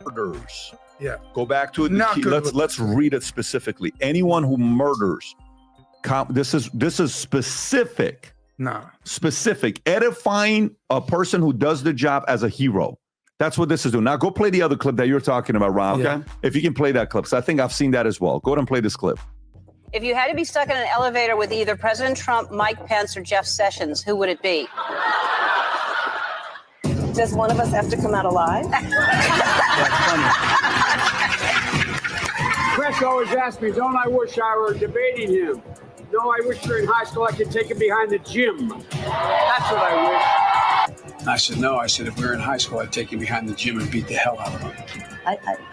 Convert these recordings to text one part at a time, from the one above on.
murders. Yeah. Go back to it. Let's read it specifically. Anyone who murders. This is specific. No. Specific. Edifying a person who does the job as a hero. That's what this is doing. Now go play the other clip that you're talking about, Rob. Yeah. Okay? If you can play that clip. So I think I've seen that as well. Go ahead and play this clip. If you had to be stuck in an elevator with either President Trump, Mike Pence, or Jeff Sessions, who would it be? Does one of us have to come out alive? Chris always asks me, don't I wish I were debating him? No, I wish during high school I could take him behind the gym. That's what I wish. I said, no. I said, if we were in high school, I'd take him behind the gym and beat the hell out of him.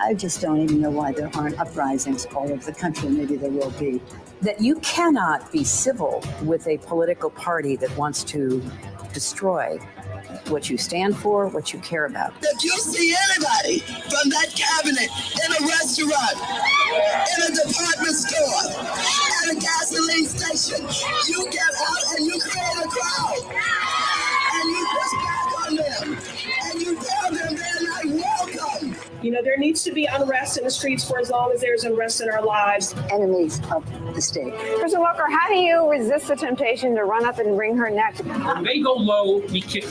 I just don't even know why there aren't uprisings all over the country. Maybe there will be. That you cannot be civil with a political party that wants to destroy what you stand for, what you care about. If you see anybody from that cabinet in a restaurant, in a department store, at a gasoline station, you get out and you create a crowd. And you push back on them. And you tell them they're not welcome. You know, there needs to be unrest in the streets for as long as there's unrest in our lives. Enemies of the state. President Walker, how do you resist the temptation to run up and wring her neck? When they go low, we kick.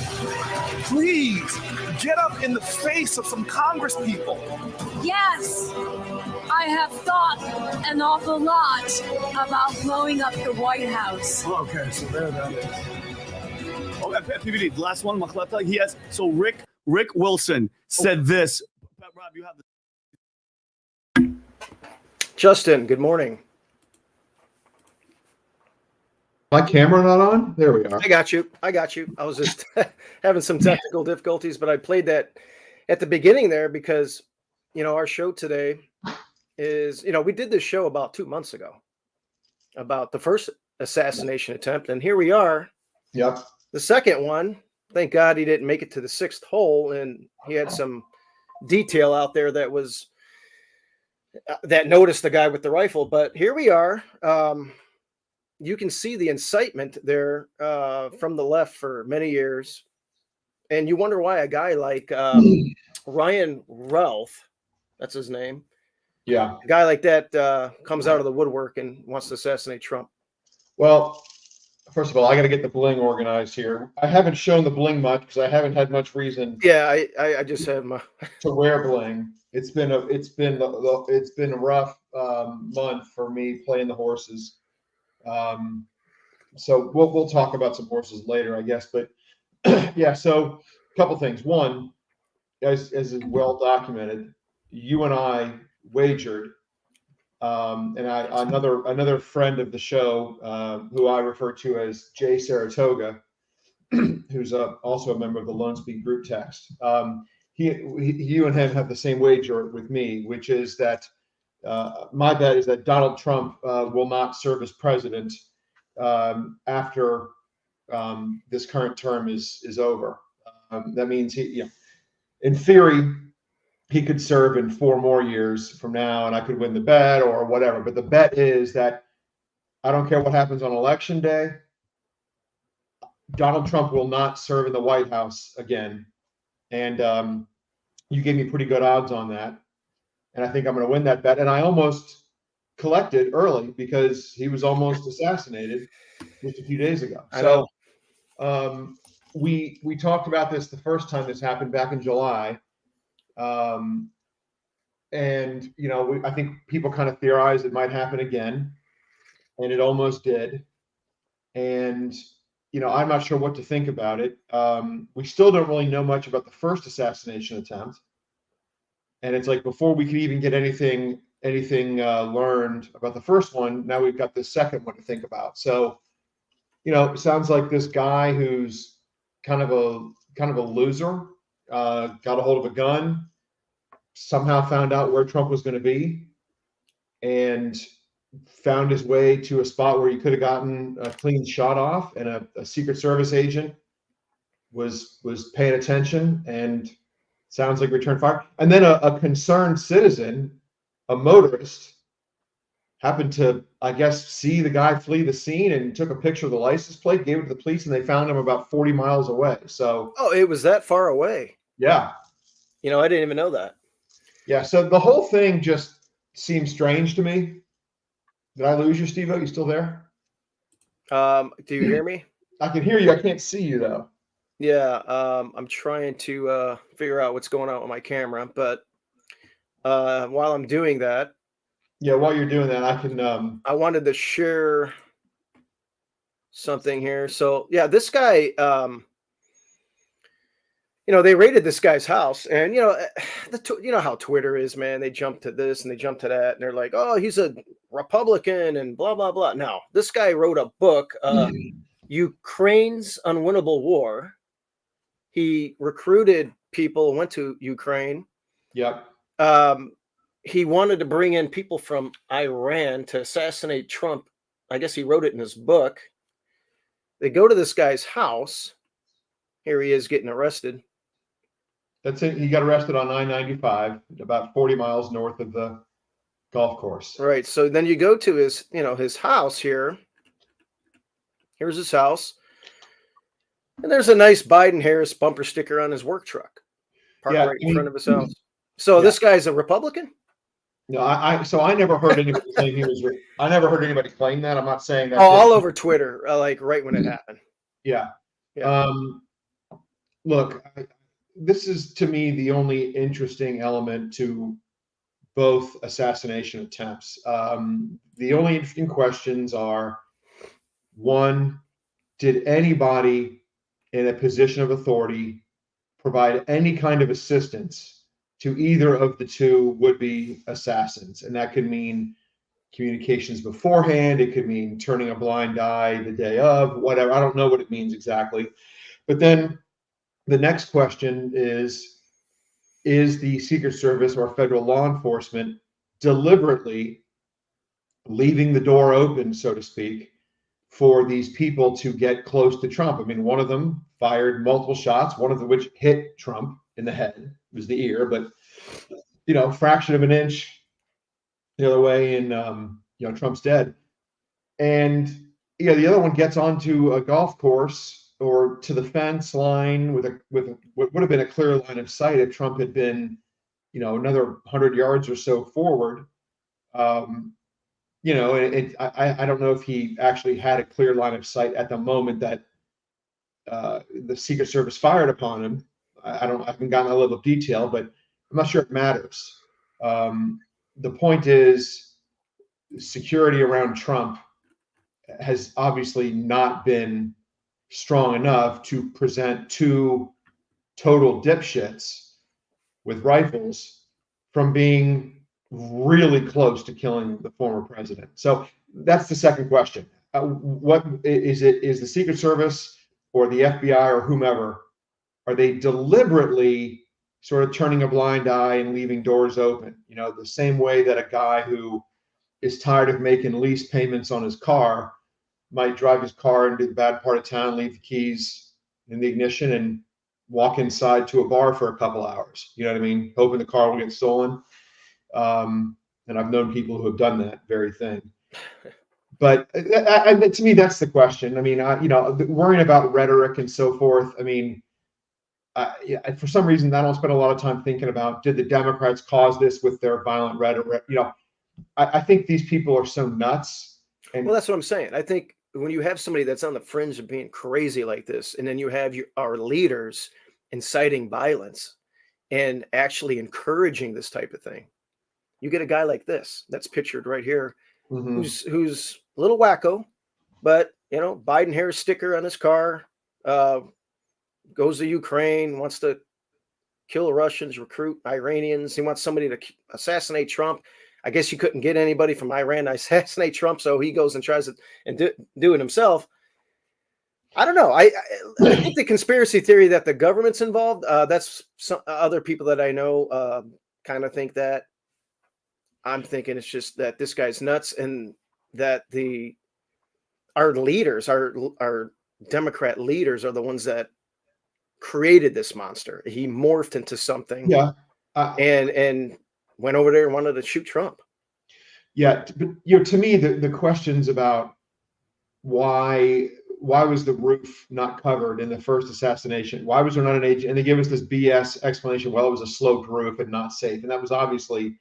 Please get up in the face of some Congress people. Yes, I have thought an awful lot about blowing up the White House. Okay, so there that is. Oh, PVD, the last one, Machleta. He has, so Rick Wilson said this. Rob, you have the. Justin, good morning. My camera not on? There we are. I got you. I was just having some technical difficulties, but I played that at the beginning there because, our show today is, we did this show about 2 months ago about the first assassination attempt. And here we are. Yep. The second one. Thank God he didn't make it to the sixth hole. And he had some detail out there that was that noticed the guy with the rifle. But here we are. You can see the incitement there from the left for many years. And you wonder why a guy like Ryan Ralph, that's his name. Yeah. A guy like that comes out of the woodwork and wants to assassinate Trump. Well, first of all, I got to get the bling organized here. I haven't shown the bling much because I haven't had much reason. Yeah, I just have my to wear bling. It's been a rough month for me playing the horses. So we'll talk about some horses later, I guess. But yeah, so a couple things. One, as is well documented, you and I wagered. And another friend of the show, who I refer to as Jay Saratoga, who's also a member of the Lone Speed group text. You and him have the same wager with me, which is that my bet is that Donald Trump will not serve as president after this current term is over. That means in theory, he could serve in 4 more years from now, and I could win the bet or whatever. But the bet is that I don't care what happens on election day, Donald Trump will not serve in the White House again. And you gave me pretty good odds on that. And I think I'm going to win that bet. And I almost collected early because he was almost assassinated just a few days ago. So we talked about this the first time this happened back in July. And I think people kind of theorized it might happen again, and it almost did. And I'm not sure what to think about it. We still don't really know much about the first assassination attempt, and it's like before we could even get anything learned about the first one, now we've got the second one to think about. So, it sounds like this guy who's kind of a loser. Got a hold of a gun, somehow found out where Trump was going to be, and found his way to a spot where he could have gotten a clean shot off, and a Secret Service agent was paying attention and sounds like returned fire. And then a concerned citizen, a motorist, happened to, I guess, see the guy flee the scene and took a picture of the license plate, gave it to the police, and they found him about 40 miles away. So, it was that far away. Yeah. I didn't even know that. Yeah. So the whole thing just seems strange to me. Did I lose you, Steve-O? You still there? Do you hear me? I can hear you. I can't see you though. Yeah. I'm trying to figure out what's going on with my camera, but while I'm doing that, Yeah. While you're doing that, I can. I wanted to share something here. So yeah, this guy, they raided this guy's house, and you know how Twitter is, man. They jump to this and they jump to that, and they're like, "Oh, he's a Republican," and blah blah blah. No, this guy wrote a book, Ukraine's Unwinnable War. He recruited people, went to Ukraine. Yep. He wanted to bring in people from Iran to assassinate Trump. I guess he wrote it in his book. They go to this guy's house. Here he is getting arrested. That's it. He got arrested on I-95, about 40 miles north of the golf course. Right. So then you go to his house here. Here's his house. And there's a nice Biden-Harris bumper sticker on his work truck, parked right in front of his house. So this guy's a Republican? No, I never heard anybody claim he was. I never heard anybody claim that. I'm not saying that. Oh, all over Twitter, like right when it happened. Yeah. Yeah. Look, this is to me the only interesting element to both assassination attempts. The only interesting questions are: one, did anybody in a position of authority provide any kind of assistance to either of the two would-be assassins? And that could mean communications beforehand. It could mean turning a blind eye the day of, whatever. I don't know what it means exactly. But then the next question is the Secret Service or federal law enforcement deliberately leaving the door open, so to speak, for these people to get close to Trump? I mean, one of them fired multiple shots, one of which hit Trump in the head. It was the ear, but fraction of an inch the other way, and Trump's dead. And the other one gets onto a golf course or to the fence line with what would have been a clear line of sight if Trump had been, another 100 yards or so forward. I don't know if he actually had a clear line of sight at the moment that the Secret Service fired upon him. I haven't gotten a level of detail, but I'm not sure it matters. The point is, security around Trump has obviously not been strong enough to present two total dipshits with rifles from being really close to killing the former president. So that's the second question. What is it? Is the Secret Service or the FBI or whomever, are they deliberately sort of turning a blind eye and leaving doors open? The same way that a guy who is tired of making lease payments on his car might drive his car into the bad part of town, leave the keys in the ignition, and walk inside to a bar for a couple hours. You know what I mean? Hoping the car will get stolen. And I've known people who have done that very thing. But to me, that's the question. I mean, worrying about rhetoric and so forth. I mean, for some reason, I don't spend a lot of time thinking about, did the Democrats cause this with their violent rhetoric? I think these people are so nuts. And well, that's what I'm saying. I think when you have somebody that's on the fringe of being crazy like this, and then you have our leaders inciting violence and actually encouraging this type of thing, you get a guy like this that's pictured right here, who's a little wacko, but Biden-Harris sticker on his car, goes to Ukraine, wants to kill Russians, recruit Iranians. He wants somebody to assassinate Trump. I guess you couldn't get anybody from Iran to assassinate Trump, so he goes and tries it and do it himself. I don't know. I think the conspiracy theory that the government's involved, that's some other people that I know kind of think that. I'm thinking it's just that this guy's nuts, and that our leaders, our Democrat leaders, are the ones that created this monster. He morphed into something, and went over there and wanted to shoot Trump. Yeah, but to me, the questions about why why was the roof not covered in the first assassination? Why was there not an agent? And they give us this BS explanation. Well, it was a sloped roof and not safe. And that was obviously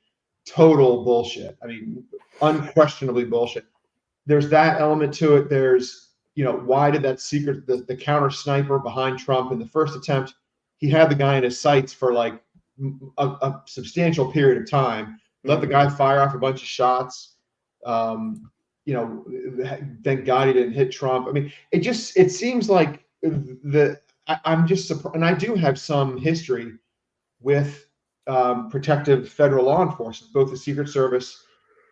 total bullshit. I mean, unquestionably bullshit. There's that element to it. There's, why did that secret, the counter sniper behind Trump in the first attempt, he had the guy in his sights for like a substantial period of time, let the guy fire off a bunch of shots. Thank God he didn't hit Trump. I mean, it seems like I'm just surprised. And I do have some history with protective federal law enforcement, both the Secret Service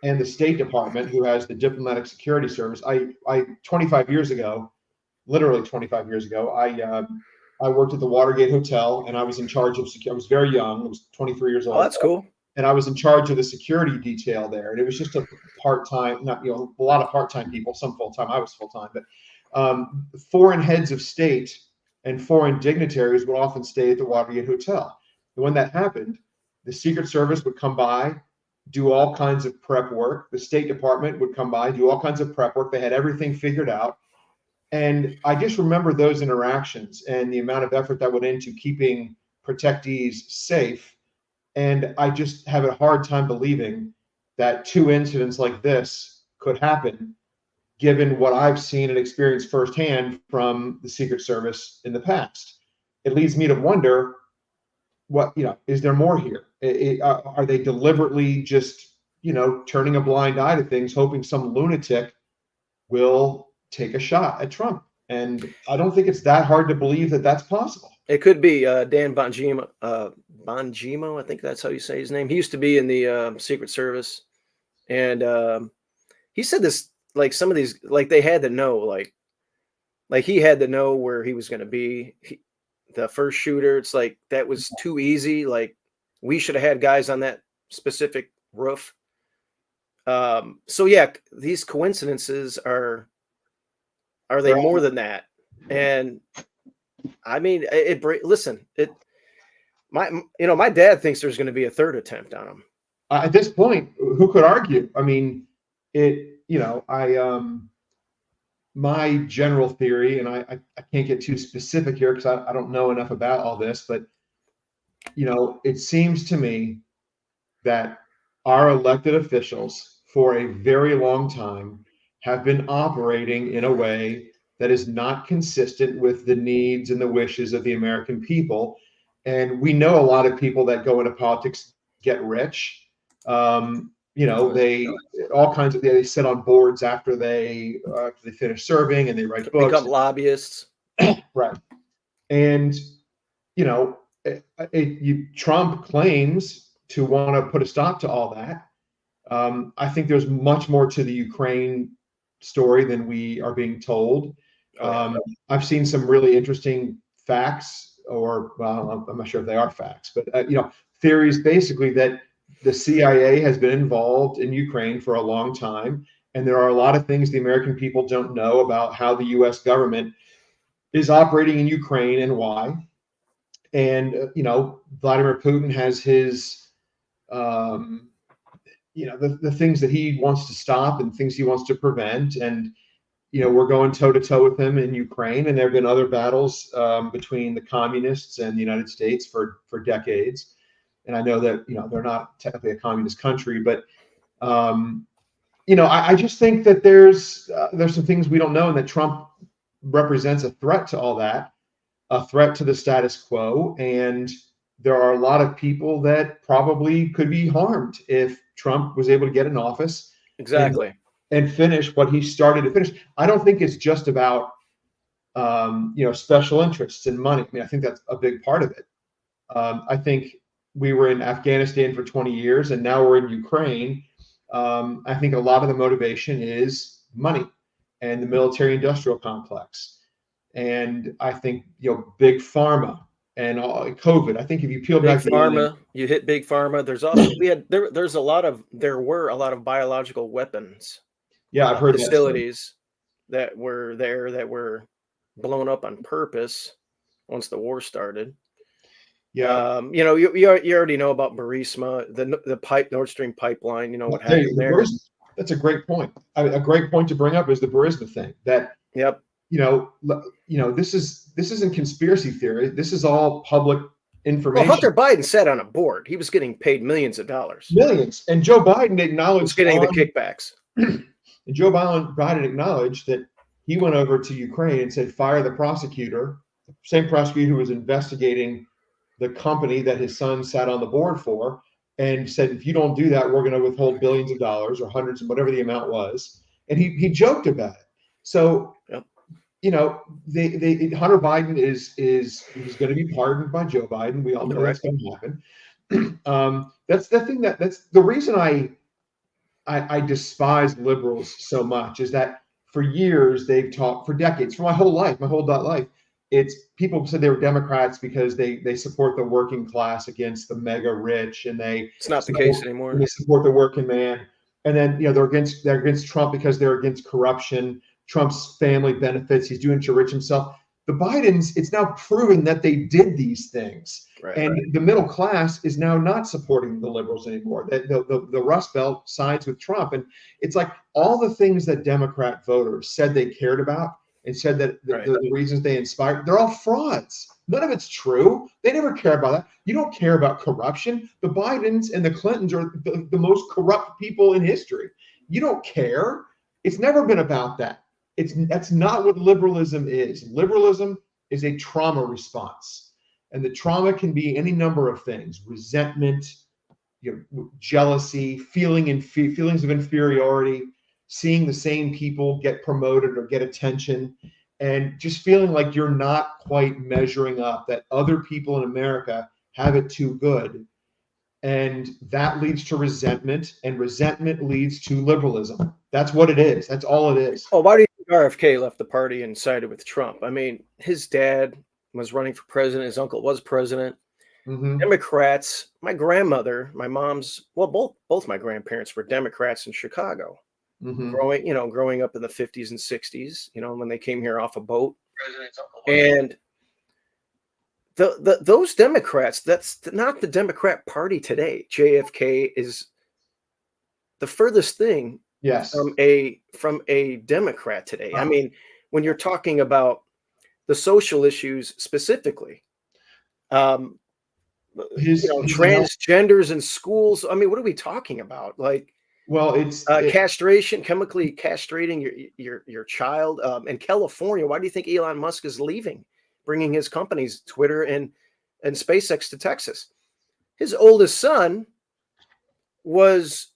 and the State Department, who has the Diplomatic Security Service. I 25 years ago, literally 25 years ago, I worked at the Watergate Hotel, and I was in charge of security. I was very young. I was 23 years old. Oh, that's cool. And I was in charge of the security detail there. And it was just a part-time, not, a lot of part-time people, some full-time. I was full-time, but foreign heads of state and foreign dignitaries would often stay at the Watergate Hotel. And when that happened, the Secret Service would come by, do all kinds of prep work. The State Department would come by, do all kinds of prep work. They had everything figured out. And I just remember those interactions and the amount of effort that went into keeping protectees safe. And I just have a hard time believing that two incidents like this could happen, given what I've seen and experienced firsthand from the Secret Service in the past. It leads me to wonder, is there more here? Are they deliberately just, turning a blind eye to things, hoping some lunatic will take a shot at Trump? And I don't think it's that hard to believe that that's possible. It could be Dan Bongimo. Bongimo, I think that's how you say his name. He used to be in the Secret Service, and he said this, like some of these, like they had to know, like he had to know where he was going to be. The first shooter, it's like that was too easy. Like we should have had guys on that specific roof. So yeah, these coincidences are they more than that? And I mean, my dad thinks there's going to be a third attempt on him. At this point, who could argue? I mean, my general theory, and I can't get too specific here because I don't know enough about all this, but, it seems to me that our elected officials for a very long time have been operating in a way that is not consistent with the needs and the wishes of the American people. And we know a lot of people that go into politics get rich. They all kinds of, they sit on boards after they finish serving, and they write books. Become lobbyists. Right. And, Trump claims to want to put a stop to all that. I think there's much more to the Ukraine story than we are being told. I've seen some really interesting facts, or I'm not sure if they are facts, but theories basically that the CIA has been involved in Ukraine for a long time, and there are a lot of things the American people don't know about how the U.S. government is operating in Ukraine and why. And Vladimir Putin has his the things that he wants to stop and things he wants to prevent. And we're going toe to toe with him in Ukraine, and there have been other battles between the communists and the United States for decades. And I know that they're not technically a communist country, but I just think that there's some things we don't know, and that Trump represents a threat to all that, a threat to the status quo. And there are a lot of people that probably could be harmed if Trump was able to get in office. Exactly. And finish what he started to finish. I don't think it's just about, special interests and money. I mean, I think that's a big part of it. I think we were in Afghanistan for 20 years, and now we're in Ukraine. I think a lot of the motivation is money and the military-industrial complex. And I think, big pharma and COVID. I think if you peel back big pharma, you hit big pharma. There's also there were a lot of biological weapons. Yeah, I've heard facilities that were there that were blown up on purpose once the war started. Yeah, you already know about Burisma, the Nord Stream pipeline. What happened there. That's a great point. A great point to bring up is the Burisma thing. That yep. This isn't conspiracy theory. This is all public Well, information. Hunter Biden sat on a board. He was getting paid millions of dollars. Millions. And Joe Biden He acknowledged was getting the kickbacks. And Joe Biden acknowledged that he went over to Ukraine and said, fire the prosecutor, the same prosecutor who was investigating the company that his son sat on the board for, and said, if you don't do that, we're going to withhold billions of dollars or hundreds of whatever the amount was. And he joked about it. So, yep. Hunter Biden he's going to be pardoned by Joe Biden. We all know that's going to happen. That's the thing that's the reason I despise liberals so much, is that for years they've talked, for decades, for my whole life, it's people said they were Democrats because they support the working class against the mega rich, and it's not the case anymore. They support the working man, and then they're against Trump because they're against corruption, Trump's family benefits, he's doing to enrich himself. The Bidens, it's now proven that they did these things. The middle class is now not supporting the liberals anymore. The Rust Belt sides with Trump. And it's like all the things that Democrat voters said they cared about and said that the reasons they inspired, they're all frauds. None of it's true. They never care about that. You don't care about corruption. The Bidens and the Clintons are the most corrupt people in history. You don't care. It's never been about that. That's not what liberalism is. Liberalism is a trauma response. And the trauma can be any number of things: resentment, jealousy, feelings of inferiority, seeing the same people get promoted or get attention, and just feeling like you're not quite measuring up, that other people in America have it too good. And that leads to resentment, and resentment leads to liberalism. That's what it is. That's all it is. Oh, why do you think RFK left the party and sided with Trump? I mean, his dad was running for president. His uncle was president. Mm-hmm. Democrats. My grandmother, my mom's, well, both my grandparents were Democrats in Chicago. Mm-hmm. Growing up in the 50s and 60s, when they came here off a boat. And those Democrats, that's not the Democrat Party today. JFK is the furthest thing from a Democrat today. I mean, when you're talking about the social issues specifically, transgenders in schools. I mean, what are we talking about? Like, well, it's castration, chemically castrating your child. In California, why do you think Elon Musk is leaving, bringing his companies, Twitter and SpaceX, to Texas? His oldest son was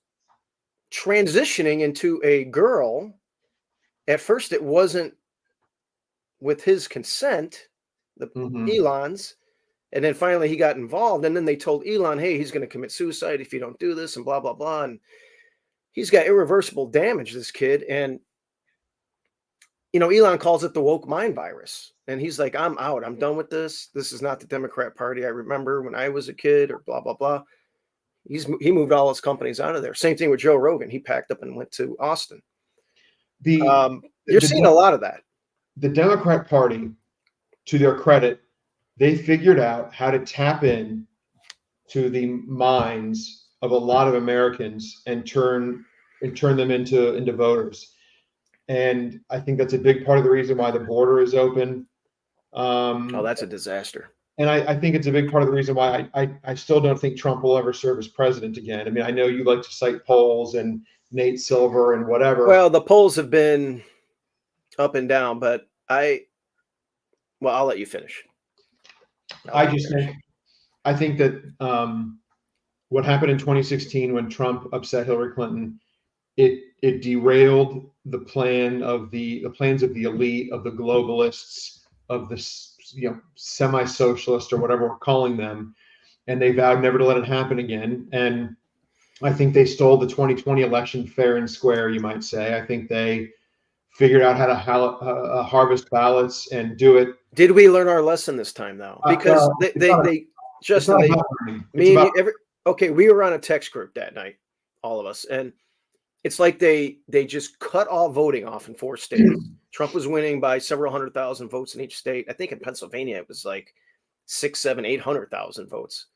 transitioning into a girl. At first, it wasn't with his consent, Elon's, and then finally he got involved, and then they told Elon, hey, he's going to commit suicide if you don't do this, and blah, blah, blah. And he's got irreversible damage, this kid. And, Elon calls it the woke mind virus. And he's like, I'm out. I'm done with this. This is not the Democrat Party I remember when I was a kid, or blah, blah, blah. He moved all his companies out of there. Same thing with Joe Rogan. He packed up and went to Austin. You're seeing a lot of that. The Democrat Party, to their credit, they figured out how to tap in to the minds of a lot of Americans and turn them into voters. And I think that's a big part of the reason why the border is open. That's a disaster. And I think it's a big part of the reason why I still don't think Trump will ever serve as president again. I mean, I know you like to cite polls and Nate Silver and whatever. Well, the polls have been up and down, but I'll let you finish. I think that what happened in 2016 when Trump upset Hillary Clinton, it derailed the plans of the elite, of the globalists, of the semi-socialist, or whatever we're calling them, and they vowed never to let it happen again. And I think they stole the 2020 election fair and square, you might say. I think they figured out how to harvest ballots and do it. Did we learn our lesson this time, though? Because we were on a text group that night, all of us, and it's like they just cut all voting off in 4 states. Trump was winning by several 100,000 votes in each state. I think in Pennsylvania it was like 600,000, 700,000, 800,000 votes.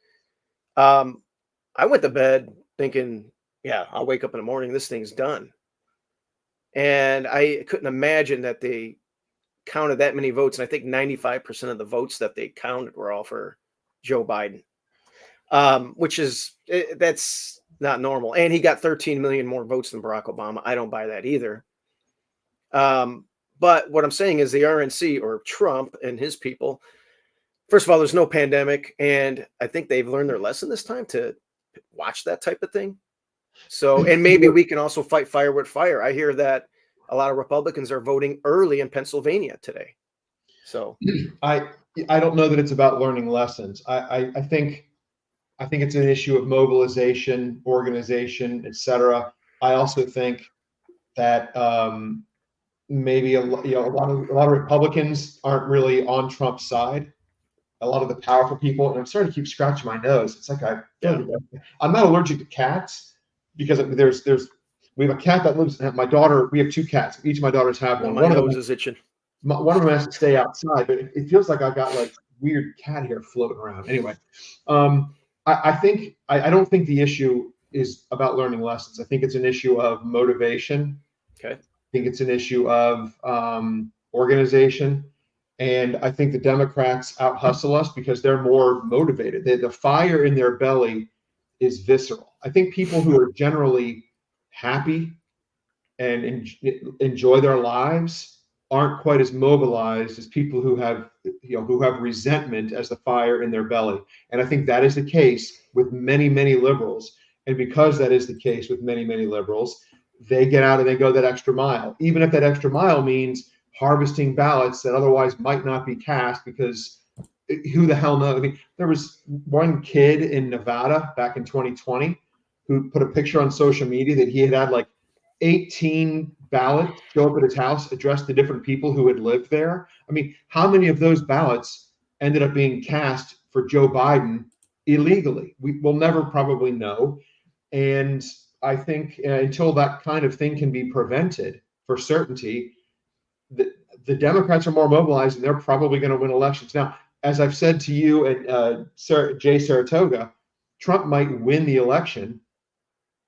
I went to bed thinking, yeah, I'll wake up in the morning, this thing's done. And I couldn't imagine that they counted that many votes, and I think 95% of the votes that they counted were all for Joe Biden, which is that's not normal. And he got 13 million more votes than Barack Obama. I don't buy that either. But what I'm saying is the RNC, or Trump and his people, first of all, there's no pandemic, and I think they've learned their lesson this time to watch that type of thing. So, and maybe we can also fight fire with fire. I hear that a lot of Republicans are voting early in Pennsylvania today. So I don't know that it's about learning lessons. I think it's an issue of mobilization, organization, etc. I also think that maybe a lot of Republicans aren't really on Trump's side. A lot of the powerful people, and I'm starting to keep scratching my nose. It's like I'm not allergic to cats because we have a cat that lives. My daughter, we have two cats. Each of my daughters have one. My nose is itching. One of them has to stay outside, but it feels like I've got like weird cat hair floating around. Anyway, I don't think the issue is about learning lessons. I think it's an issue of motivation. Okay. I think it's an issue of organization. And I think the Democrats out hustle us because they're more motivated. The fire in their belly is visceral. I think people who are generally happy and enjoy their lives aren't quite as mobilized as people who have resentment as the fire in their belly. And I think that is the case with many, many liberals. And because that is the case with many, many liberals, they get out and they go that extra mile, even if that extra mile means harvesting ballots that otherwise might not be cast, because who the hell knows? I mean, there was one kid in Nevada back in 2020 who put a picture on social media that he had like 18 ballots show up at his house addressed to different people who had lived there. I mean, how many of those ballots ended up being cast for Joe Biden illegally? We will never probably know. And I think until that kind of thing can be prevented for certainty, the Democrats are more mobilized, and they're probably going to win elections. Now, as I've said to you and Jay Saratoga, Trump might win the election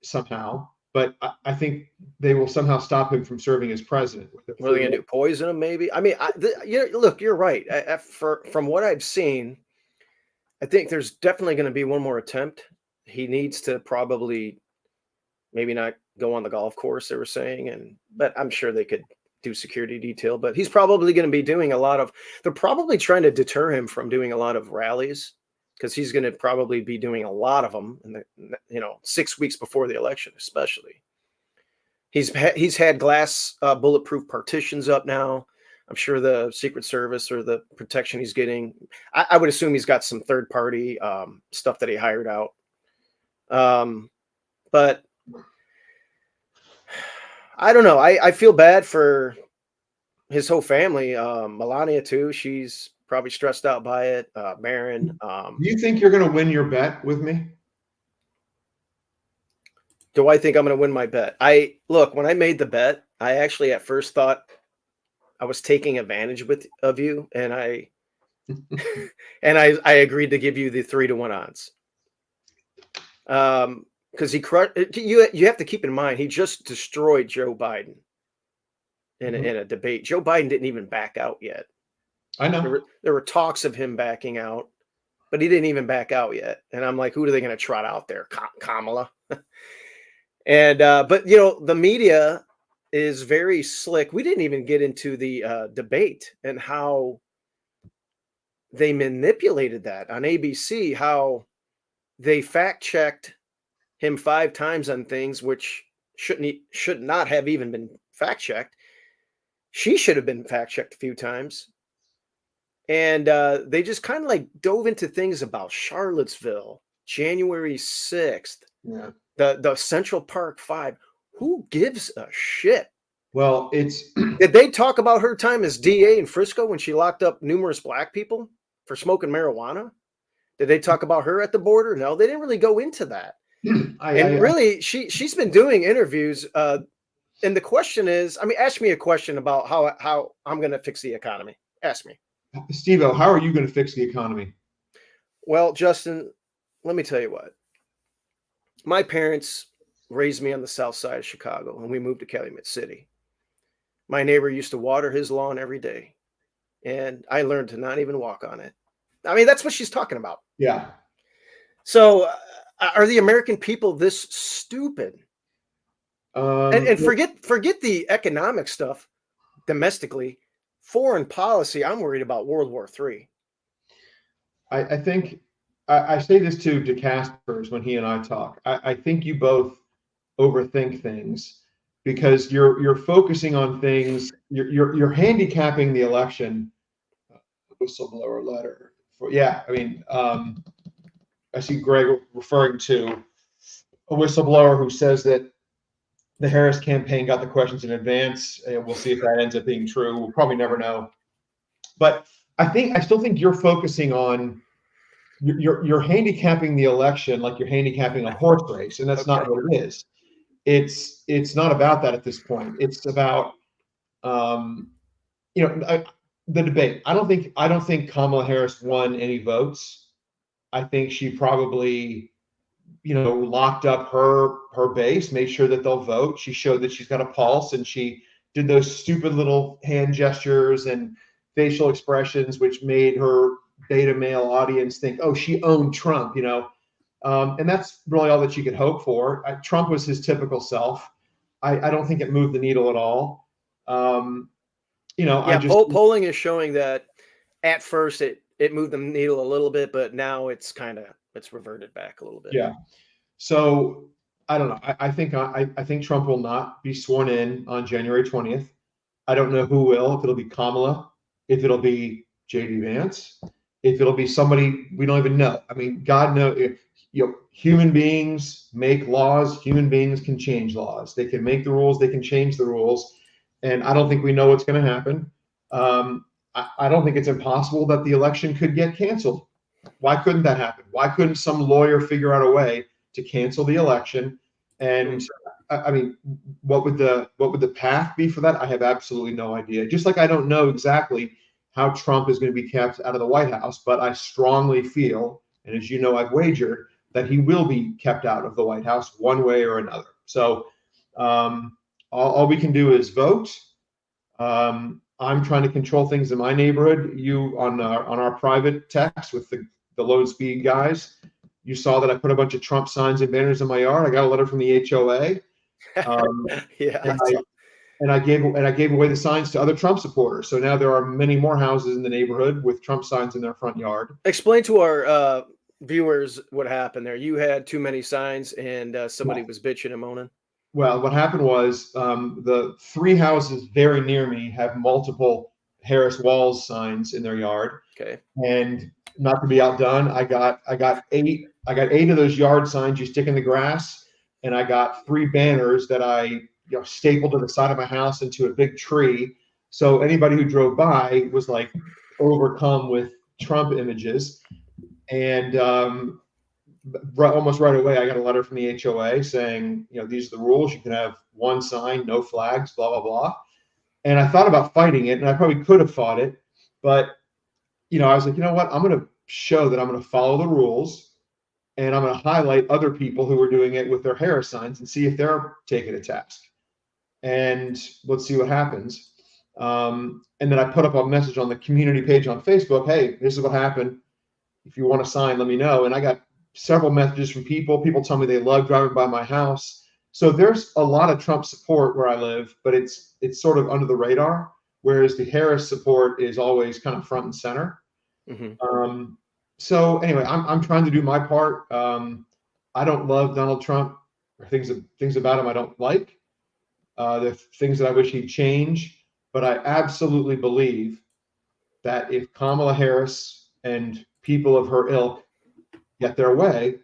somehow, but I think they will somehow stop him from serving as president. What are they going to do? Poison him, maybe? I mean, look, you're right. From what I've seen, I think there's definitely going to be one more attempt. He needs to probably maybe not go on the golf course, they were saying, but I'm sure they could do security detail, but he's probably going to be doing they're probably trying to deter him from doing a lot of rallies, because he's going to probably be doing a lot of them in the 6 weeks before the election, especially. He's had glass bulletproof partitions up now. I'm sure the Secret Service or the protection he's getting, I would assume he's got some third party stuff that he hired out. But I don't know. I feel bad for his whole family. Melania too. She's probably stressed out by it. Barron. Do you think you're going to win your bet with me? Do I think I'm going to win my bet? When I made the bet, I actually at first thought I was taking advantage of you, and I agreed to give you the 3-1 odds. Because you have to keep in mind, he just destroyed Joe Biden in a debate. Joe Biden didn't even back out yet. I know. There were talks of him backing out, but he didn't even back out yet. And I'm like, who are they going to trot out there? Kamala. And but the media is very slick. We didn't even get into the debate and how they manipulated that on ABC, how they fact checked him 5 times on things which should not have even been fact checked. She should have been fact checked a few times. And they just kind of like dove into things about Charlottesville, January 6th, the Central Park 5. Who gives a shit? Well, did they talk about her time as DA in Frisco when she locked up numerous black people for smoking marijuana? Did they talk about her at the border? No, they didn't really go into that. Really, she's been doing interviews. And the question is, ask me a question about how I'm going to fix the economy. Ask me. Steve-O, how are you going to fix the economy? Well, Justin, let me tell you what. My parents raised me on the south side of Chicago, and we moved to Calumet City. My neighbor used to water his lawn every day. and I learned to not even walk on it. I mean, that's what she's talking about. Yeah. So are the American people this stupid? And forget the economic stuff domestically. Foreign policy, I'm worried about World War III. I think I say this to DeCaspers when he and I talk. I think you both overthink things because you're focusing on things. You're handicapping the election. Whistleblower letter. I mean, I see Greg referring to a whistleblower who says that the Harris campaign got the questions in advance. We'll see if that ends up being true. We'll probably never know. But I still think you're focusing on you're handicapping the election like you're handicapping a horse race, and that's not what it is. It's not about that at this point. It's about the debate. I don't think Kamala Harris won any votes. I think she probably locked up her base, made sure that they'll vote. She showed that she's got a pulse, and she did those stupid little hand gestures and facial expressions, which made her beta male audience think, oh, she owned Trump, and that's really all that she could hope for. Trump was his typical self. I don't think it moved the needle at all. Polling is showing that at first it moved the needle a little bit, but now it's reverted back a little bit. Yeah. So I don't know. I think Trump will not be sworn in on January 20th. I don't know who will, if it'll be Kamala, if it'll be J.D. Vance, if it'll be somebody we don't even know. I mean, God knows, human beings make laws. Human beings can change laws. They can make the rules. They can change the rules. And I don't think we know what's going to happen. I don't think it's impossible that the election could get canceled. Why couldn't that happen? Why couldn't some lawyer figure out a way to cancel the election? And I mean, what would the path be for that? I have absolutely no idea. Just like I don't know exactly how Trump is going to be kept out of the White House, but I strongly feel, and as you know, I've wagered that he will be kept out of the White House one way or another. So all we can do is vote. I'm trying to control things in my neighborhood. You on our private text with the low speed guys, you saw that I put a bunch of Trump signs and banners in my yard. I got a letter from the HOA. And I gave away the signs to other Trump supporters. So now there are many more houses in the neighborhood with Trump signs in their front yard. Explain to our viewers what happened there. You had too many signs, and somebody was bitching and moaning. Well, what happened was the three houses very near me have multiple Harris Walls signs in their yard. Okay. And not to be outdone, I got 8 of those yard signs you stick in the grass, and I got 3 banners that I stapled to the side of my house into a big tree. So anybody who drove by was like overcome with Trump images. And almost right away, I got a letter from the HOA saying, these are the rules. You can have 1 sign, no flags, blah, blah, blah. And I thought about fighting it, and I probably could have fought it. But, I was like, you know what? I'm going to show that I'm going to follow the rules, and I'm going to highlight other people who are doing it with their Harris signs and see if they're taking a task. And let's see what happens. And then I put up a message on the community page on Facebook. Hey, this is what happened. If you want to sign, let me know. And I got several messages from people. People tell me they love driving by my house. So there's a lot of Trump support where I live, but it's sort of under the radar, whereas the Harris support is always kind of front and center. Mm-hmm. So anyway, I'm trying to do my part. I don't love Donald Trump. There are things about him I don't like. There are things that I wish he'd change, but I absolutely believe that if Kamala Harris and people of her ilk get their way,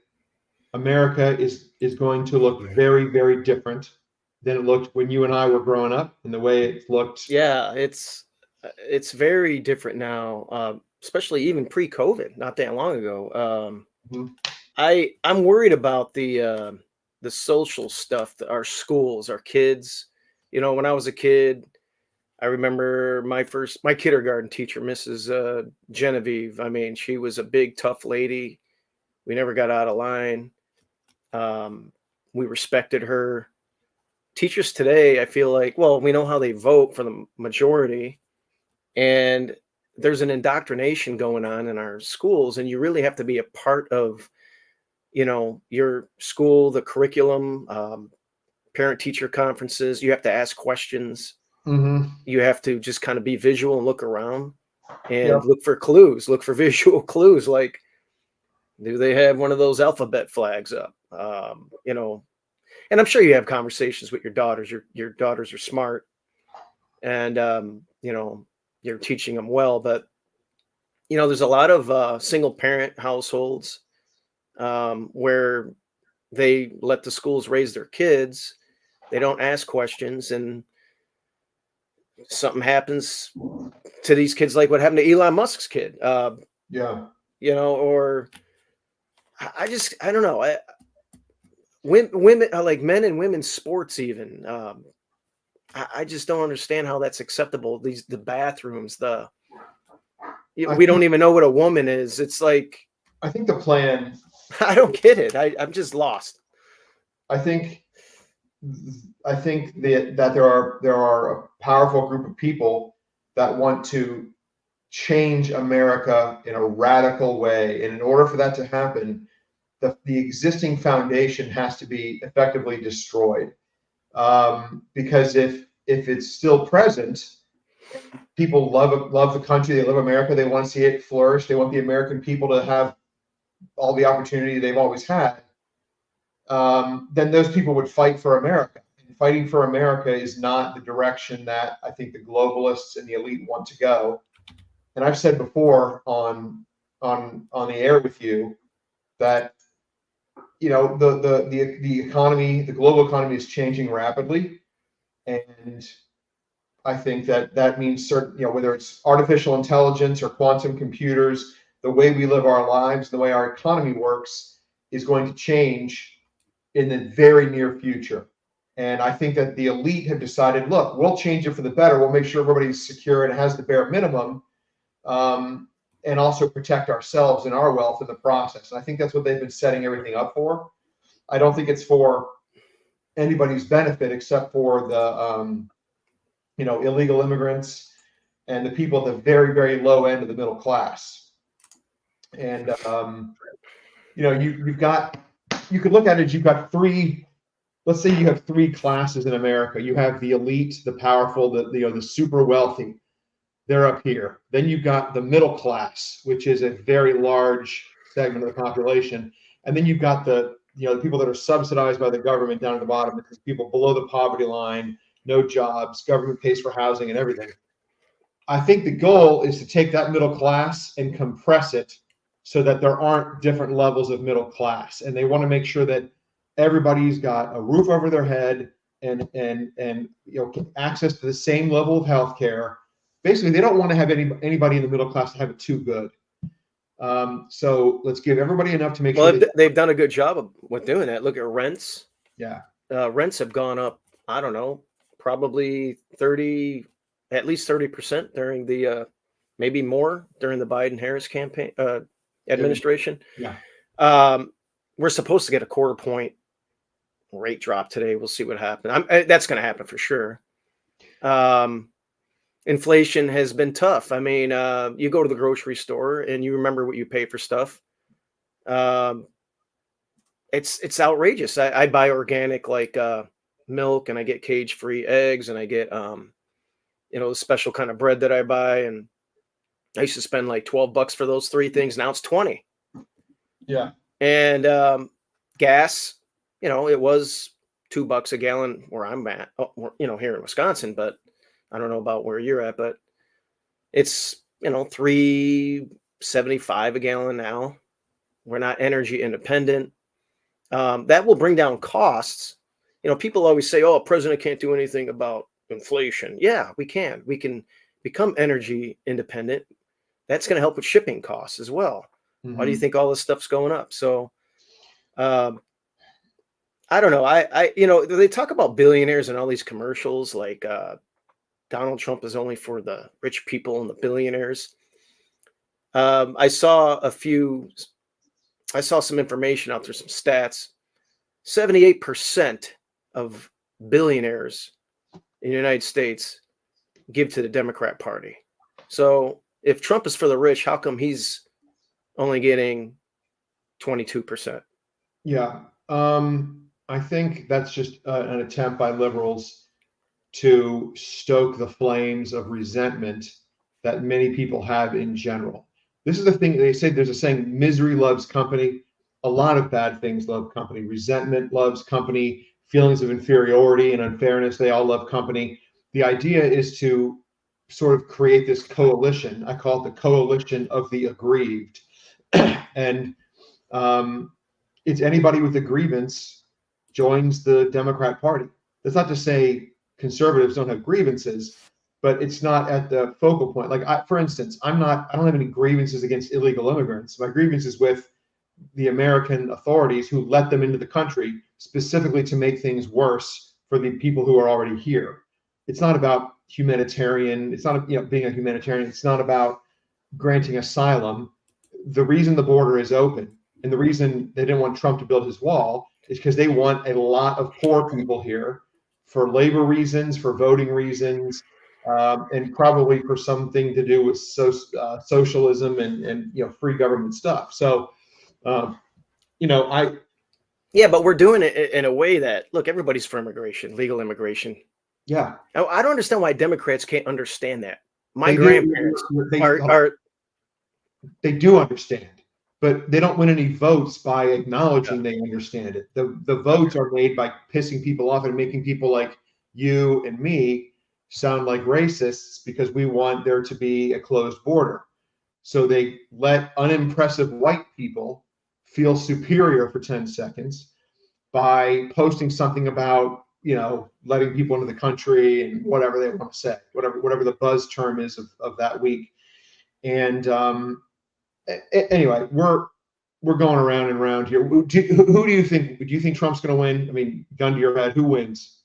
America is going to look very, very different than it looked when you and I were growing up, and the way it looked. Yeah, it's very different now, especially even pre-COVID, not that long ago. I'm worried about the social stuff, our schools, our kids. When I was a kid, I remember my kindergarten teacher, Mrs. Genevieve. I mean, she was a big, tough lady. We never got out of line. We respected her. Teachers today, I feel like, we know how they vote for the majority, and there's an indoctrination going on in our schools, and you really have to be a part of, your school, the curriculum, parent teacher conferences. You have to ask questions. Mm-hmm. You have to just kind of be visual and look around and Yep. look for clues, look for visual clues. Like, do they have one of those alphabet flags up? And I'm sure you have conversations with your daughters. Your daughters are smart, and you're teaching them well. But there's a lot of single parent households where they let the schools raise their kids. They don't ask questions, and something happens to these kids, like what happened to Elon Musk's kid. Yeah. Or I don't know. Women, like men and women's sports, even. I just don't understand how that's acceptable. The bathrooms, we don't even know what a woman is. It's like, I think the plan. I don't get it. I'm just lost. I think that there are a powerful group of people that want to change America in a radical way, and in order for that to happen, the existing foundation has to be effectively destroyed. Because if it's still present, people love the country, they love America, they want to see it flourish, they want the American people to have all the opportunity they've always had. Then those people would fight for America. And fighting for America is not the direction that I think the globalists and the elite want to go. And I've said before on the air with you that the economy, the global economy, is changing rapidly, and I think that means certain, whether it's artificial intelligence or quantum computers, the way we live our lives, the way our economy works, is going to change in the very near future. And I think that the elite have decided, look, we'll change it for the better. We'll make sure everybody's secure and has the bare minimum, and also protect ourselves and our wealth in the process. And I think that's what they've been setting everything up for. I don't think it's for anybody's benefit except for the illegal immigrants and the people at the very, very low end of the middle class. And you could look at it. You've got three. Let's say you have three classes in America. You have the elite, the powerful, the super wealthy. They're up here. Then you've got the middle class, which is a very large segment of the population. And then you've got the people that are subsidized by the government down at the bottom, because people below the poverty line, no jobs, government pays for housing and everything. I think the goal is to take that middle class and compress it so that there aren't different levels of middle class. And they want to make sure that everybody's got a roof over their head and access to the same level of health care. Basically, they don't want to have anybody in the middle class to have it too good. So let's give everybody enough to make sure. Well, they've done a good job with doing that. Look at rents. Yeah. Rents have gone up, I don't know, probably at least 30% during the, maybe more during the Biden-Harris campaign administration. Yeah. We're supposed to get a quarter point rate drop today. We'll see what happens. That's going to happen for sure. Inflation has been tough. I mean, you go to the grocery store and you remember what you pay for stuff. It's outrageous. I buy organic, like milk, and I get cage-free eggs, and I get the special kind of bread that I buy. And I used to spend like $12 for those three things. Now it's 20. Yeah. And gas, it was $2 a gallon where I'm at, here in Wisconsin, but I don't know about where you're at, but it's, $3.75 a gallon now. We're not energy independent. That will bring down costs. People always say, oh, a president can't do anything about inflation. Yeah, we can. We can become energy independent. That's going to help with shipping costs as well. Mm-hmm. Why do you think all this stuff's going up? So, I don't know. They talk about billionaires and all these commercials, like Donald Trump is only for the rich people and the billionaires. I saw some information out there, some stats. 78% of billionaires in the United States give to the Democrat Party. So If Trump is for the rich, how come he's only getting 22%? Yeah. I think that's just an attempt by liberals to stoke the flames of resentment that many people have in general. This is the thing they say, there's a saying, misery loves company. A lot of bad things love company. Resentment loves company. Feelings of inferiority and unfairness, they all love company. The idea is to sort of create this coalition. I call it the coalition of the aggrieved. And it's anybody with a grievance joins the Democrat Party. That's not to say conservatives don't have grievances, but it's not at the focal point. Like, for instance, I don't have any grievances against illegal immigrants. My grievance is with the American authorities who let them into the country specifically to make things worse for the people who are already here. It's not about humanitarian. It's not, being a humanitarian. It's not about granting asylum. The reason the border is open and the reason they didn't want Trump to build his wall is because they want a lot of poor people here for labor reasons, for voting reasons, and probably for something to do with socialism and free government stuff. So, Yeah, but we're doing it in a way that, look, everybody's for immigration, legal immigration. Yeah. I don't understand why Democrats can't understand that. My grandparents they do understand, but they don't win any votes by acknowledging they understand it. The votes are made by pissing people off and making people like you and me sound like racists because we want there to be a closed border. So they let unimpressive white people feel superior for 10 seconds by posting something about, letting people into the country and whatever they want to say, whatever the buzz term is of that week. And anyway, we're going around and around here. Who do you think? Do you think Trump's going to win? I mean, gun to your head, who wins?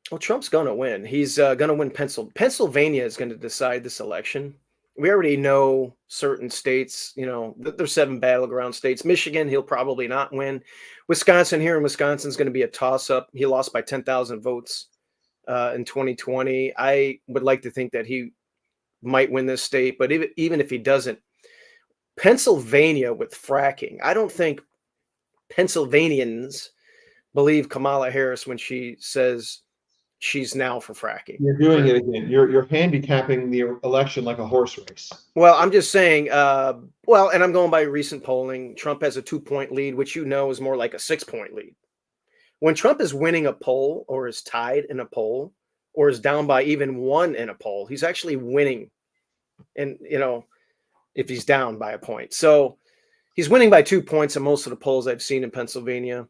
Well, Trump's going to win. He's going to win Pennsylvania is going to decide this election. We already know certain states, there's 7 battleground states. Michigan, he'll probably not win. Wisconsin's going to be a toss-up. He lost by 10,000 votes in 2020. I would like to think that he might win this state, but even if he doesn't, Pennsylvania with fracking, I don't think Pennsylvanians believe Kamala Harris when she says she's now for fracking. You're doing it again. You're handicapping the election like a horse race. Well, I'm just saying, and I'm going by recent polling. Trump has a 2-point lead, which is more like a 6-point lead. When Trump is winning a poll or is tied in a poll or is down by even 1 in a poll, he's actually winning. And, if he's down by a point. So he's winning by 2 points in most of the polls I've seen in Pennsylvania.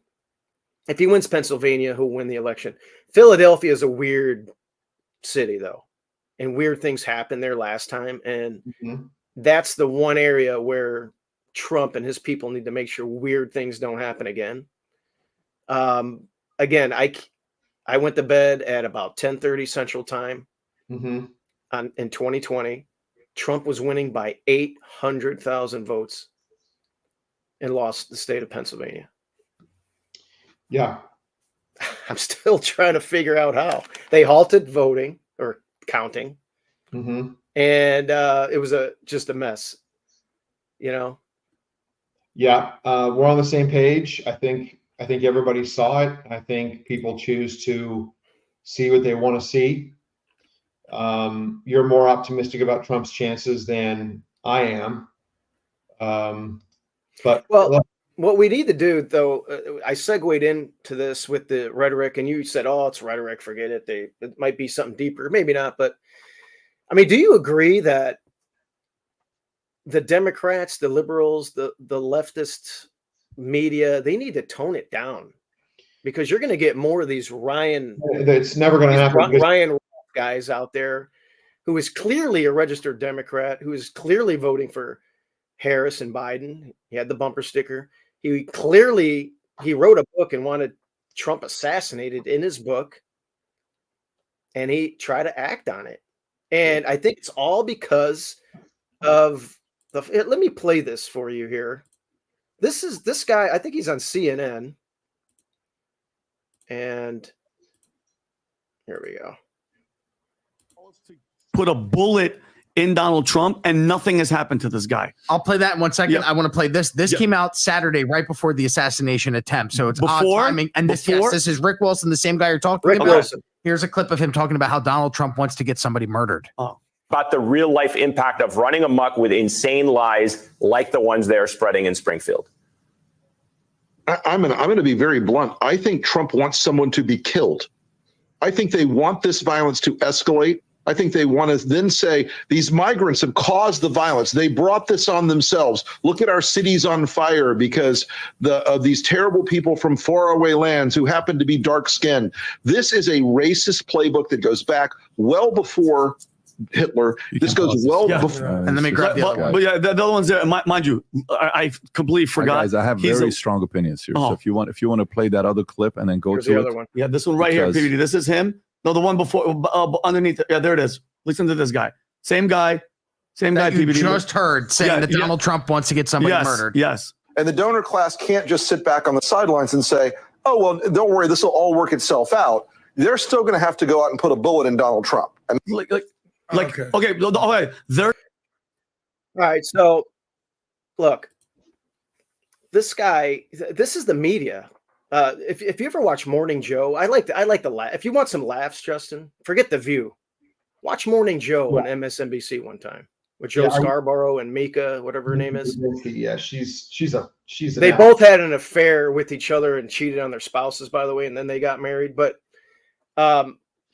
If he wins Pennsylvania, he'll win the election. Philadelphia is a weird city, though, and weird things happened there last time. And that's the one area where Trump and his people need to make sure weird things don't happen again. Again, I went to bed at about 10:30 Central Time in 2020. Trump was winning by 800,000 votes and lost the state of Pennsylvania. Yeah. I'm still trying to figure out how. They halted voting or counting. And it was just a mess, Yeah. We're on the same page. I think everybody saw it. I think people choose to see what they want to see. You're more optimistic about Trump's chances than I am. But what we need to do, though, I segued into this with the rhetoric, and you said, "Oh, it's rhetoric. Forget it. It might be something deeper, maybe not." But I mean, do you agree that the Democrats, the liberals, the leftist media, they need to tone it down because you're going to get more of these It's never going to happen. Ryan guys out there who is clearly a registered Democrat, who is clearly voting for Harris and Biden. He had the bumper sticker. He wrote a book and wanted Trump assassinated in his book, and he tried to act on it. And I think it's all because of let me play this for you here. This is this guy. I think he's on CNN. And here we go. Put a bullet in Donald Trump, and nothing has happened to this guy. I'll play that in 1 second. Yeah. I want to play this. This Yeah. came out Saturday, right before the assassination attempt. So it's Before? odd timing. And this, yes, this is Rick Wilson, the same guy you're talking Rick about. Wilson. Here's a clip of him talking about how Donald Trump wants to get somebody murdered. About the real life impact of running amok with insane lies like the ones they're spreading in Springfield. I'm going to be very blunt. I think Trump wants someone to be killed. I think they want this violence to escalate. I think they want to then say these migrants have caused the violence. They brought this on themselves. Look at our cities on fire because of these terrible people from faraway lands who happen to be dark skinned. This is a racist playbook that goes back well before Hitler. This goes well before. And let me grab the other one. But yeah, the other one's there. Mind you, I completely forgot. Guys, I have very strong opinions here. So if you want to play that other clip and then go Here's to the it. other one. Yeah, this one right here, PVD. This is him. No, the one before, underneath. Yeah, there it is. Listen to this guy. Same guy, That you PVD. just heard saying that Donald Trump wants to get somebody murdered. Yes. And the donor class can't just sit back on the sidelines and say, oh, well, don't worry, this will all work itself out. They're still going to have to go out and put a bullet in Donald Trump. And Okay. They're All right, so look, this guy, this is the media. If you ever watch Morning Joe, I like the laugh. If you want some laughs, Justin, forget The View. Watch Morning Joe on MSNBC one time with Joe Scarborough and Mika, whatever her name is. Yeah, she's an They both had an affair with each other and cheated on their spouses, by the way, and then they got married. But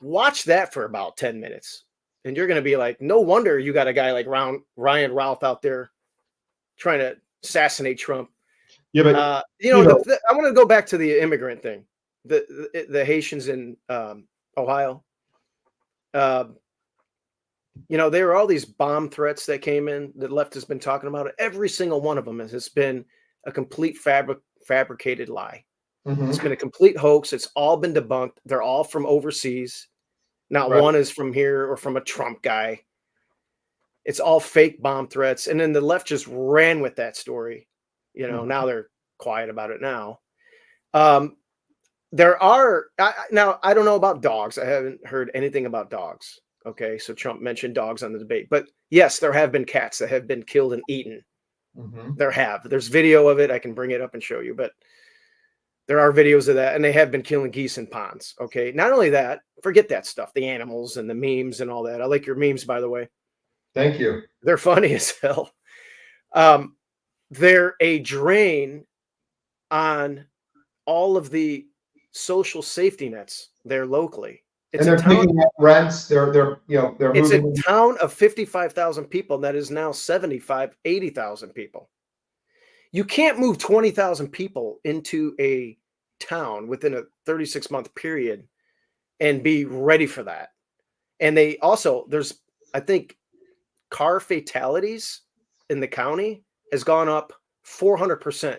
watch that for about 10 minutes. And you're going to be like, no wonder you got a guy like Ryan Ralph out there trying to assassinate Trump. Yeah, but I want to go back to the immigrant thing, the Haitians in Ohio. There are all these bomb threats that came in. The left has been talking about it. Every single one of them has been a complete fabricated lie. Mm-hmm. It's been a complete hoax. It's all been debunked. They're all from overseas. Not one is from here or from a Trump guy. It's all fake bomb threats. And then the left just ran with that story. Now they're quiet about it now. There are, now I don't know about dogs. I haven't heard anything about dogs. Okay. So Trump mentioned dogs on the debate, but yes, there have been cats that have been killed and eaten. Mm-hmm. There's video of it. I can bring it up and show you, but there are videos of that, and they have been killing geese in ponds. Okay. Not only that, forget that stuff, the animals and the memes and all that. I like your memes, by the way. Thank you. They're funny as hell. They're a drain on all of the social safety nets there locally. It's and they're taking up rents. They're it's moving. a town of 55,000 people that is now 80,000 people. You can't move 20,000 people into a town within a 36-month period and be ready for that. And they also, I think car fatalities in the county has gone up 400%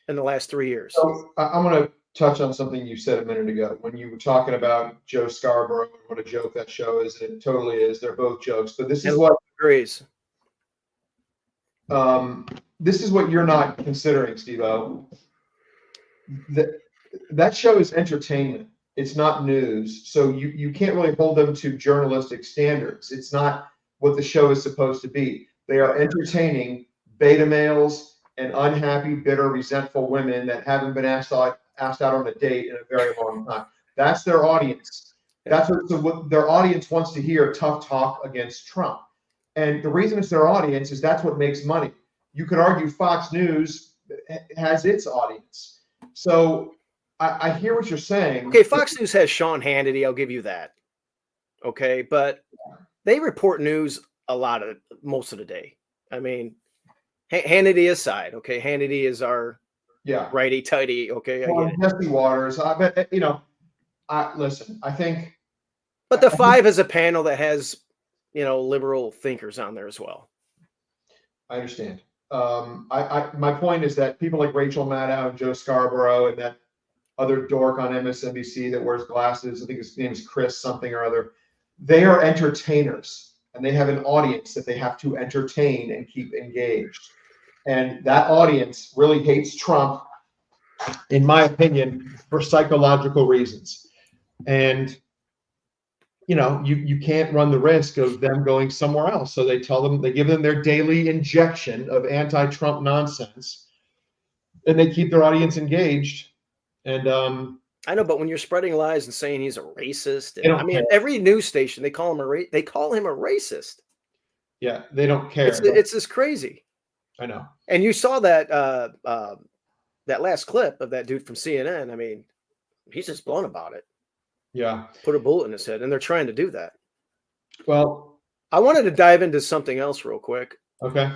in the last 3 years. So I'm going to touch on something you said a minute ago when you were talking about Joe Scarborough and what a joke that show is. And it totally is. They're both jokes. But this is what agrees. This is what you're not considering, Steve-O. That show is entertainment. It's not news. So you can't really hold them to journalistic standards. It's not what the show is supposed to be. They are entertaining beta males and unhappy, bitter, resentful women that haven't been asked out on a date in a very long time. That's their audience. That's what their audience wants to hear, tough talk against Trump. And the reason it's their audience is that's what makes money. You could argue Fox News has its audience. So I hear what you're saying. Okay, Fox News has Sean Hannity. I'll give you that. Okay, but they report news most of the day. I mean, Hannity aside, okay, Hannity is our righty tighty. Okay, well, Jesse Waters. I bet listen. I think, but the Five is a panel that has liberal thinkers on there as well. I understand. My point is that people like Rachel Maddow and Joe Scarborough and that other dork on MSNBC that wears glasses, I think his name is Chris something or other, they are entertainers and they have an audience that they have to entertain and keep engaged. And that audience really hates Trump, in my opinion, for psychological reasons. And you know, you can't run the risk of them going somewhere else. So they give them their daily injection of anti-Trump nonsense, and they keep their audience engaged. And I know, but when you're spreading lies and saying he's a racist, They don't I mean, care. every news station they call him a racist. Yeah, they don't care. It's just crazy. I know. And you saw that that last clip of that dude from CNN. I mean, he's just blown about it. Yeah. Put a bullet in his head, and they're trying to do that. Well, I wanted to dive into something else real quick. Okay.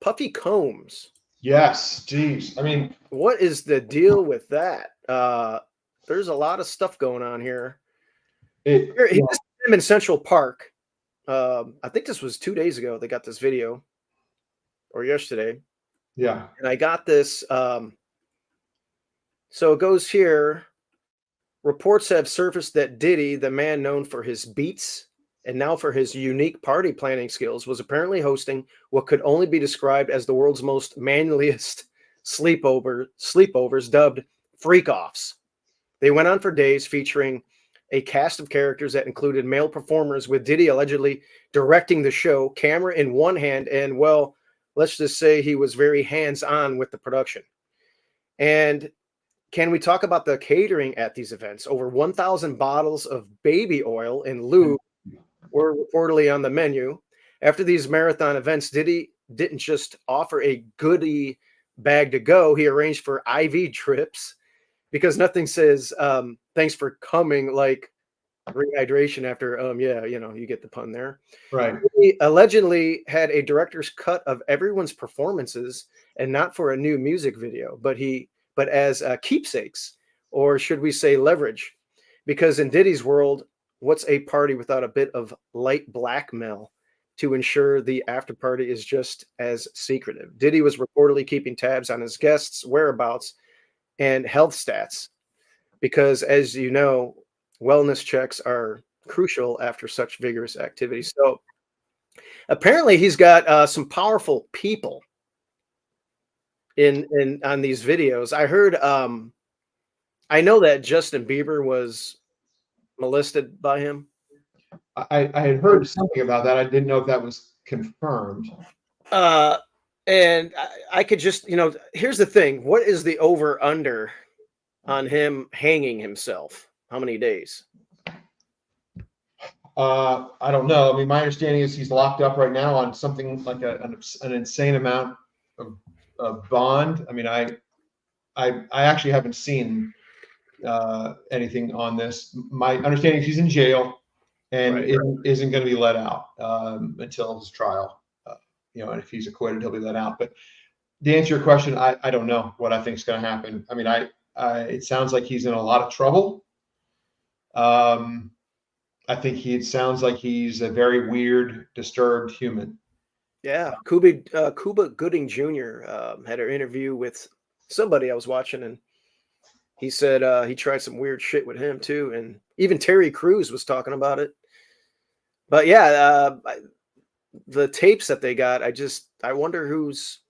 Puffy Combs. Yes. Geez. I mean, what is the deal with that? There's a lot of stuff going on here. He's in Central Park. I think this was 2 days ago. They got this video, or yesterday. Yeah. And I got this. So it goes here. Reports have surfaced that Diddy, the man known for his beats and now for his unique party planning skills, was apparently hosting what could only be described as the world's most manliest sleepovers, dubbed freak-offs. They went on for days, featuring a cast of characters that included male performers, with Diddy allegedly directing the show, camera in one hand, and, well, let's just say he was very hands-on with the production. And can we talk about the catering at these events? Over 1,000 bottles of baby oil and lube were reportedly on the menu. After these marathon events, Diddy didn't just offer a goodie bag to go. He arranged for IV trips, because nothing says thanks for coming like rehydration after, you get the pun there. Right. He allegedly had a director's cut of everyone's performances, and not for a new music video, but as keepsakes, or should we say leverage? Because in Diddy's world, what's a party without a bit of light blackmail to ensure the after party is just as secretive? Diddy was reportedly keeping tabs on his guests' whereabouts and health stats, because, as you know, wellness checks are crucial after such vigorous activity. So apparently he's got some powerful people in on these videos. I heard I know that Justin Bieber was molested by him. I had heard something about that. I didn't know if that was confirmed. And I could just, here's the thing. What is the over under on him hanging himself? How many days? I don't know. I mean, my understanding is he's locked up right now on something like an insane amount of bond. I mean, I actually haven't seen anything on this. My understanding is he's in jail and isn't going to be let out until his trial. And if he's acquitted, he'll be let out. But to answer your question, I don't know what I think is going to happen. I mean, it sounds like he's in a lot of trouble. I think it sounds like he's a very weird, disturbed human. Yeah, Cuba Gooding Jr. Had an interview with somebody I was watching, and he said he tried some weird shit with him too, and even Terry Crews was talking about it. But yeah, the tapes that they got, I wonder who's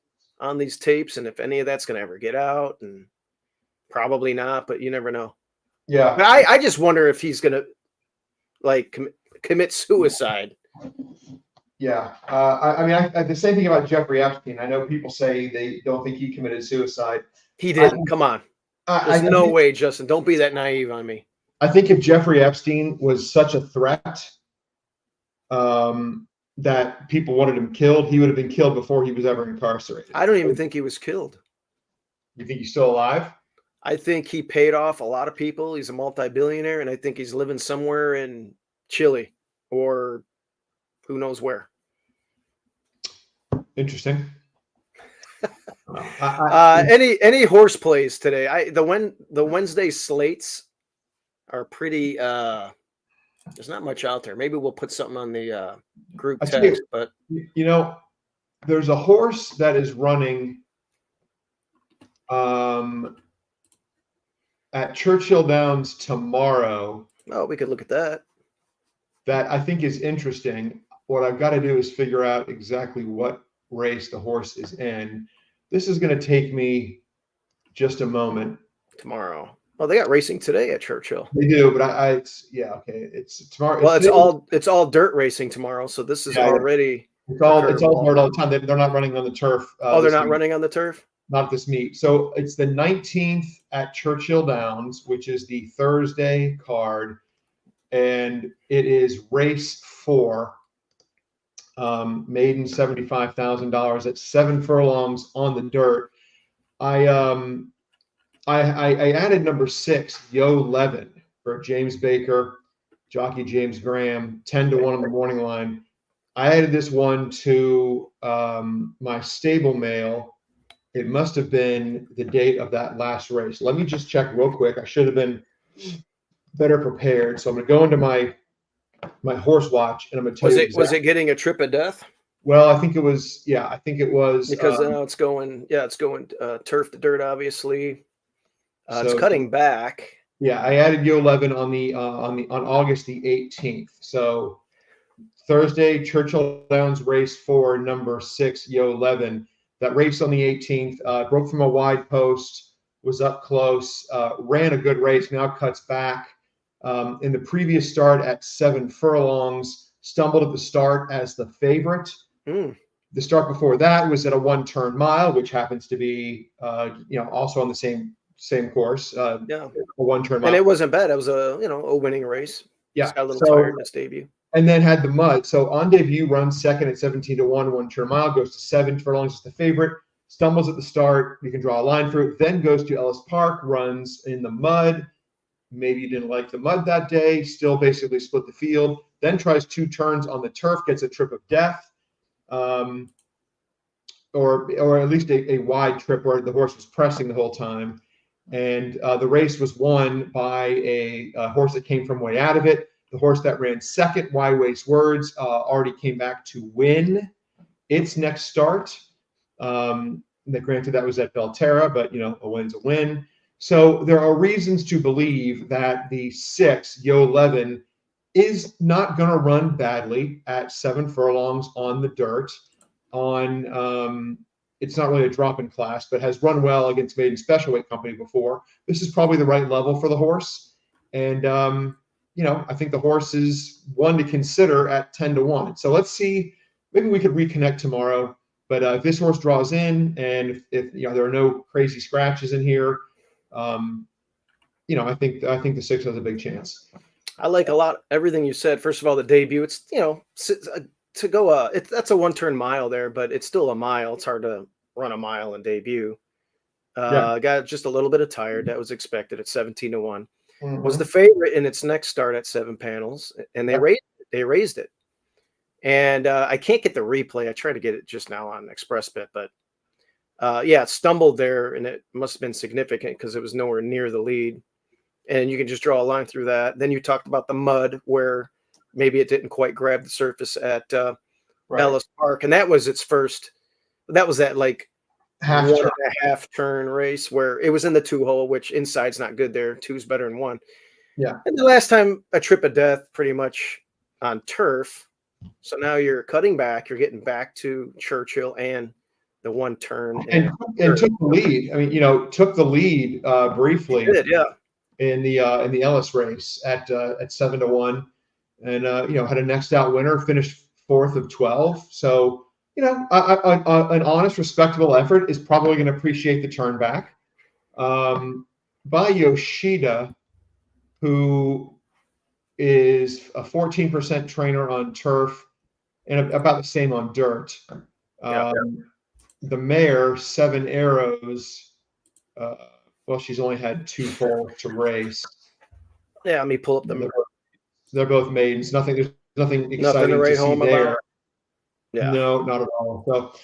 on these tapes and if any of that's going to ever get out, and probably not, but you never know. Yeah. But I just wonder if he's going to commit suicide. Yeah. I mean, the same thing about Jeffrey Epstein. I know people say they don't think he committed suicide. He didn't. Come on. There's no way, Justin. Don't be that naive on me. I think if Jeffrey Epstein was such a threat that people wanted him killed, he would have been killed before he was ever incarcerated. I don't even think he was killed. You think he's still alive? I think he paid off a lot of people. He's a multi-billionaire, and I think he's living somewhere in Chile or who knows where. Interesting. Any horse plays today? The Wednesday slates are pretty. There's not much out there. Maybe we'll put something on the group text. But there's a horse that is running at Churchill Downs tomorrow. Oh, we could look at that. That I think is interesting. What I've got to do is figure out exactly what race the horse is in. This is going to take me just a moment. Tomorrow. Well, they got racing today at Churchill. They do, but it's tomorrow. Well, it's all dirt racing tomorrow, so this is already it's all dirt all the time. They're not running on the turf. They're not running on the turf? Not this meet. So it's the 19th at Churchill Downs, which is the Thursday card, and it is race 4. Maiden $75,000 at 7 furlongs on the dirt. I added number 6, Yo Levin, for James Baker, jockey James Graham, 10-1 on the morning line. I added this one to my stable mail. It must have been the date of that last race. Let me just check real quick. I should have been better prepared. So I'm going to go into my horse watch, and I'm going to tell you. Was it getting a trip of death? Well, I think it was. Yeah, I think it was because now it's going. Yeah, it's going turf to dirt. Obviously, it's cutting back. Yeah, I added Yo Levin on August the 18th. So Thursday, Churchill Downs race 4, number 6, Yo Levin. That race on the 18th broke from a wide post, was up close, ran a good race. Now cuts back. In the previous start at 7 furlongs, stumbled at the start as the favorite. The start before that was at a 1-turn mile, which happens to be, also on the same course. A 1-turn mile, and it wasn't bad. It was a winning race. Yeah, just got a little tired in its debut. And then had the mud. So on debut, runs second at 17-1, 1-turn mile, goes to 7 furlongs as the favorite. Stumbles at the start. You can draw a line through it. Then goes to Ellis Park, runs in the mud. Maybe you didn't like the mud that day, still basically split the field. Then tries 2 turns on the turf, gets a trip of death, or at least a wide trip where the horse was pressing the whole time. And the race was won by a horse that came from way out of it. The horse that ran second, Why Waste Words, already came back to win its next start. Granted, that was at Belterra, but a win's a win. So there are reasons to believe that the 6, Yo Levin, is not going to run badly at 7 furlongs on the dirt. It's not really a drop in class, but has run well against Maiden Special Weight Company before. This is probably the right level for the horse. And, I think the horse is one to consider at 10-1. So let's see, maybe we could reconnect tomorrow. But if this horse draws in, and if there are no crazy scratches in here, I think the 6 has a big chance. I like a lot everything you said. First of all, the debut. It's to go that's a 1-turn mile there, but it's still a mile. It's hard to run a mile in debut. Got just a little bit of tired. That was expected at 17-1. Was the favorite in its next start at 7 panels, and they raised it. And I can't get the replay. I tried to get it just now on ExpressBet, but it stumbled there, and it must have been significant because it was nowhere near the lead. And you can just draw a line through that. Then you talked about the mud, where maybe it didn't quite grab the surface at Ellis Park, and that was its first. That was that like half turn race where it was in the 2-hole, which inside's not good there. 2's better than 1. Yeah. And the last time a trip of death, pretty much on turf. So now you're cutting back. You're getting back to Churchill and the 1 turn and took the lead. I mean, took the lead briefly. He did, yeah. In the Ellis race at 7-1, and had a next out winner, finished 4th of 12. So an honest, respectable effort is probably going to appreciate the turn back. By Yoshida, who is a 14% trainer on turf and about the same on dirt. The mare, 7 Arrows. She's only had 2 foals to race. Yeah, let me pull up the. They're both maidens. There's nothing exciting nothing to write home there. about. Yeah. No, not at all. So,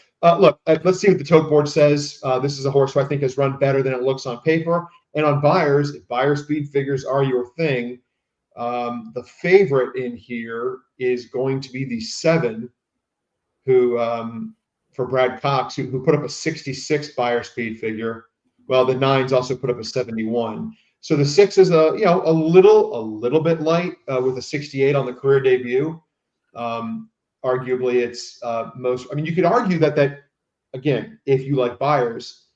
look, let's see what the tote board says. This is a horse who I think has run better than it looks on paper. And on buyers, if buyer speed figures are your thing, the favorite in here is going to be the 7, who for Brad Cox, who put up a 66 buyer speed figure. Well, the 9s also put up a 71. So the 6 is a little bit light with a 68 on the career debut. Arguably, it's most. I mean, you could argue that again, if you like buyers,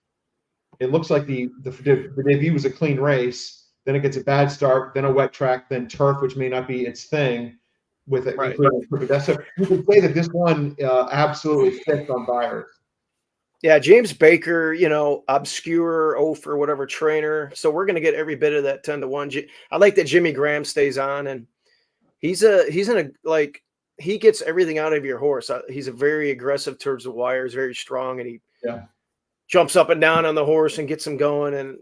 it looks like the debut was a clean race. then it gets a bad start, then a wet track, then turf, which may not be its thing. With it, Right. So you can say that this one absolutely fits on buyers. Yeah, James Baker, obscure for whatever trainer. So we're going to get every bit of that 10-1. I like that Jimmy Graham stays on, and he gets everything out of your horse. He's a very aggressive towards the wires, very strong, and he jumps up and down on the horse and gets him going. And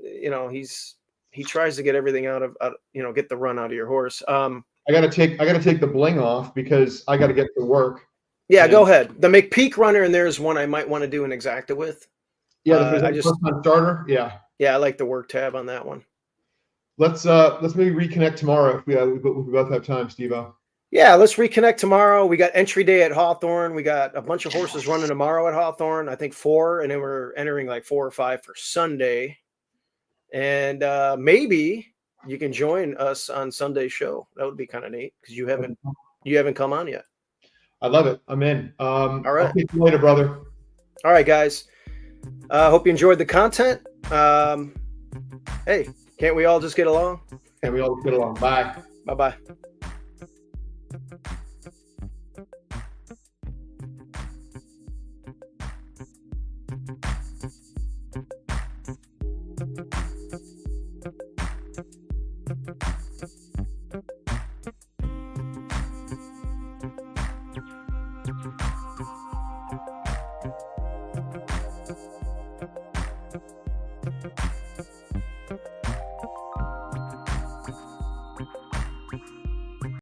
he tries to get everything out of get the run out of your horse. I gotta take the bling off because I gotta get to work. Yeah, go ahead. The McPeak runner, and there's one I might want to do an exacta with. Yeah, the first time starter. Yeah, I like the work tab on that one. Let's maybe reconnect tomorrow if we both have time, Steve-O. Yeah, let's reconnect tomorrow. We got entry day at Hawthorne. We got a bunch of horses running tomorrow at Hawthorne. I think 4, and then we're entering like 4 or 5 for Sunday. And maybe you can join us on Sunday's show. That would be kind of neat because you haven't come on yet. I love it. I'm in. All right. I'll see you later, brother. All right, guys. Hope you enjoyed the content. Hey, can't we all just get along? Can't we all get along? Bye. Bye-bye.